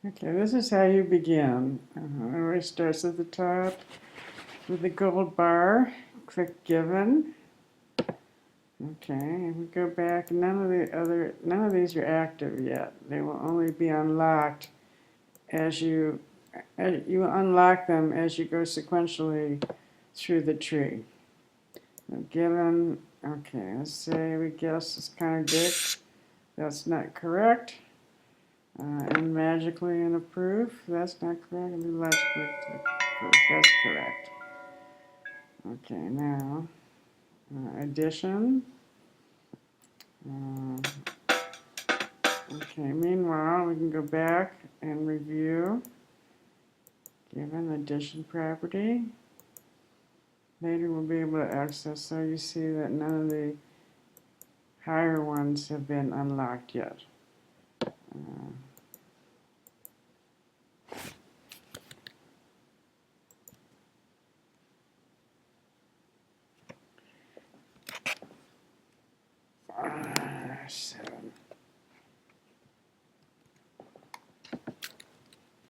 Okay, this is how you begin. It always starts at the top with the gold bar. Click Given. Okay, we go back. None of these are active yet. They will only be unlocked as you unlock them as you go sequentially through the tree. Given. Okay, let's say we guess it's contradict. That's not correct. And magically in a proof. That's not correct. And logically proof. That's correct. Okay, now addition. Uh, okay, meanwhile, we can go back and review. Given addition property. Later we'll be able to access, so you see that none of the higher ones have been unlocked yet. Uh, so